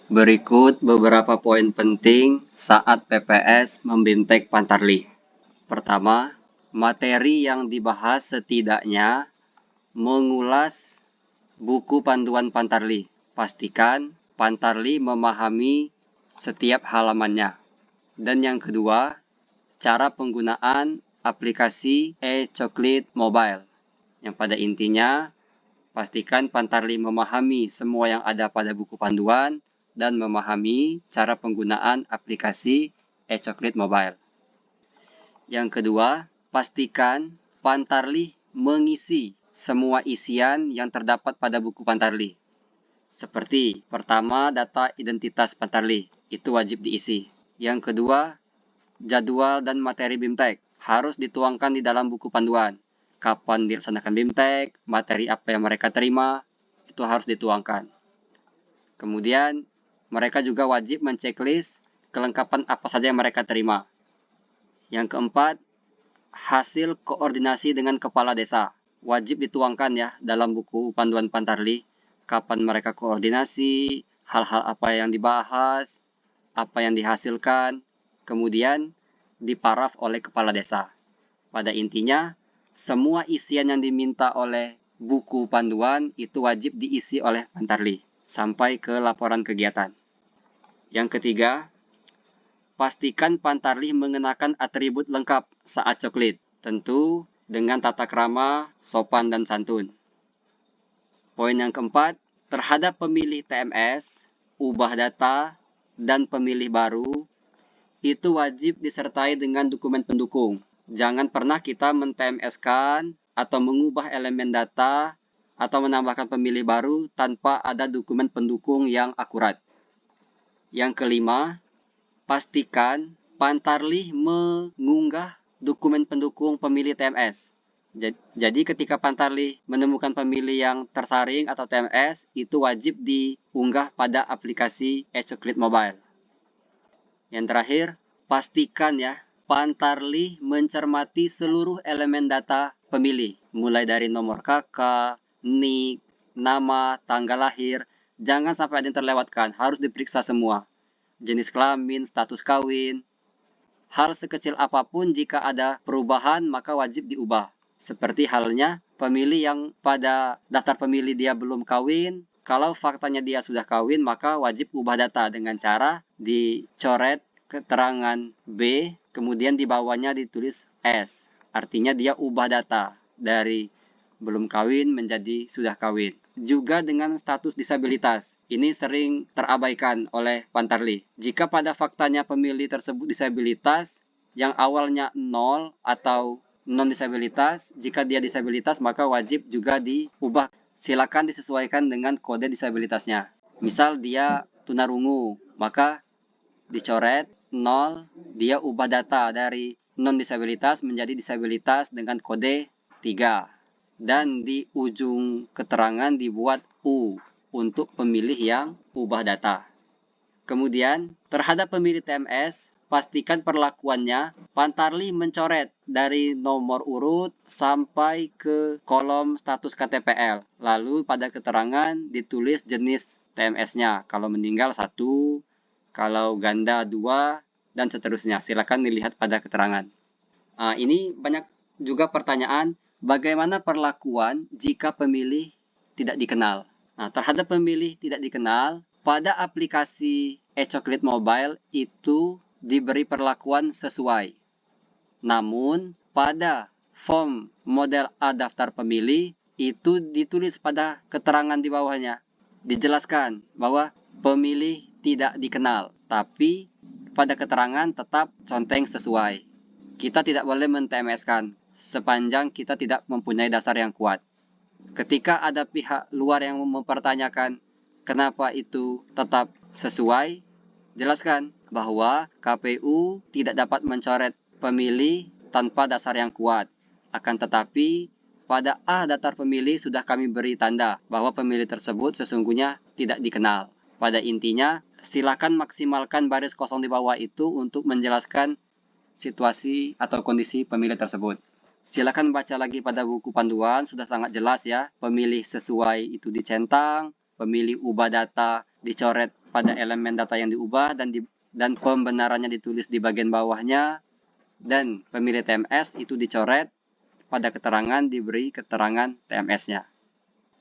Berikut beberapa poin penting saat PPS membintek Pantarlih. Pertama, materi yang dibahas setidaknya mengulas buku panduan Pantarlih. Pastikan Pantarlih memahami setiap halamannya. Dan yang kedua, cara penggunaan aplikasi e-Coklit Mobile. Yang pada intinya, pastikan Pantarlih memahami semua yang ada pada buku panduan dan memahami cara penggunaan aplikasi e-Coklit Mobile. Yang kedua, pastikan Pantarlih mengisi semua isian yang terdapat pada buku Pantarlih. Seperti, pertama, data identitas Pantarlih. Itu wajib diisi. Yang kedua, jadwal dan materi BIMTEK harus dituangkan di dalam buku panduan. Kapan dilaksanakan BIMTEK, materi apa yang mereka terima, itu harus dituangkan. Kemudian, mereka juga wajib menceklis kelengkapan apa saja yang mereka terima. Yang keempat, hasil koordinasi dengan kepala desa. Wajib dituangkan ya dalam buku panduan Pantarlih. Kapan mereka koordinasi, hal-hal apa yang dibahas, apa yang dihasilkan, kemudian diparaf oleh kepala desa. Pada intinya, semua isian yang diminta oleh buku panduan itu wajib diisi oleh Pantarlih sampai ke laporan kegiatan. Yang ketiga, pastikan Pantarlih mengenakan atribut lengkap saat coklit, tentu dengan tata krama, sopan, dan santun. Poin yang keempat, terhadap pemilih TMS, ubah data, dan pemilih baru, itu wajib disertai dengan dokumen pendukung. Jangan pernah kita men-TMS-kan atau mengubah elemen data atau menambahkan pemilih baru tanpa ada dokumen pendukung yang akurat. Yang kelima, pastikan Pantarlih mengunggah dokumen pendukung pemilih TMS. Jadi ketika Pantarlih menemukan pemilih yang tersaring atau TMS, itu wajib diunggah pada aplikasi e-Coklit Mobile. Yang terakhir, pastikan ya, Pantarlih mencermati seluruh elemen data pemilih, mulai dari nomor KK, NIK, nama, tanggal lahir. Jangan sampai ada yang terlewatkan, harus diperiksa semua. Jenis kelamin, status kawin. Hal sekecil apapun jika ada perubahan maka wajib diubah. Seperti halnya pemilih yang pada daftar pemilih dia belum kawin, kalau faktanya dia sudah kawin maka wajib ubah data dengan cara dicoret keterangan B, kemudian di bawahnya ditulis S. Artinya dia ubah data dari belum kawin menjadi sudah kawin. Juga dengan status disabilitas. Ini sering terabaikan oleh Pantarlih. Jika pada faktanya pemilih tersebut disabilitas, yang awalnya 0 atau non-disabilitas, jika dia disabilitas maka wajib juga diubah. Silakan disesuaikan dengan kode disabilitasnya. Misal dia tunarungu, maka dicoret 0, dia ubah data dari non-disabilitas menjadi disabilitas dengan kode 3. Dan di ujung keterangan dibuat U untuk pemilih yang ubah data. Kemudian, terhadap pemilih TMS, pastikan perlakuannya Pantarlih mencoret dari nomor urut sampai ke kolom status KTPL. Lalu pada keterangan ditulis jenis TMS-nya. Kalau meninggal 1, kalau ganda 2, dan seterusnya. Silakan dilihat pada keterangan. Ini banyak juga pertanyaan, bagaimana perlakuan jika pemilih tidak dikenal? Nah, terhadap pemilih tidak dikenal, pada aplikasi e-Coklit Mobile itu diberi perlakuan sesuai. Namun, pada form model A daftar pemilih, itu ditulis pada keterangan di bawahnya. Dijelaskan bahwa pemilih tidak dikenal, tapi pada keterangan tetap conteng sesuai. Kita tidak boleh men-TMS-kan sepanjang kita tidak mempunyai dasar yang kuat. Ketika ada pihak luar yang mempertanyakan kenapa itu tetap sesuai, jelaskan bahwa KPU tidak dapat mencoret pemilih tanpa dasar yang kuat. Akan tetapi, pada A daftar pemilih sudah kami beri tanda bahwa pemilih tersebut sesungguhnya tidak dikenal. Pada intinya, silakan maksimalkan baris kosong di bawah itu untuk menjelaskan situasi atau kondisi pemilih tersebut. Silakan baca lagi pada buku panduan, sudah sangat jelas ya. Pemilih sesuai itu dicentang, pemilih ubah data dicoret pada elemen data yang diubah dan pembenarannya ditulis di bagian bawahnya, dan pemilih TMS itu dicoret, pada keterangan diberi keterangan TMS-nya.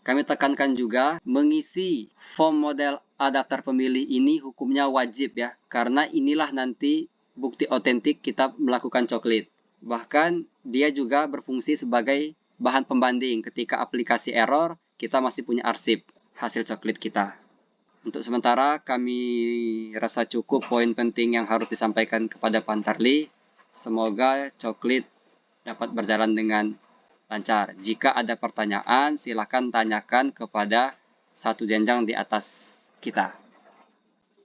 Kami tekankan juga mengisi form model adapter pemilih ini hukumnya wajib ya, karena inilah nanti bukti otentik kita melakukan coklit. Bahkan dia juga berfungsi sebagai bahan pembanding ketika aplikasi error, kita masih punya arsip hasil coklit kita. Untuk sementara kami rasa cukup poin penting yang harus disampaikan kepada Pantarlih. Semoga coklit dapat berjalan dengan lancar. Jika ada pertanyaan, silakan tanyakan kepada satu jenjang di atas kita.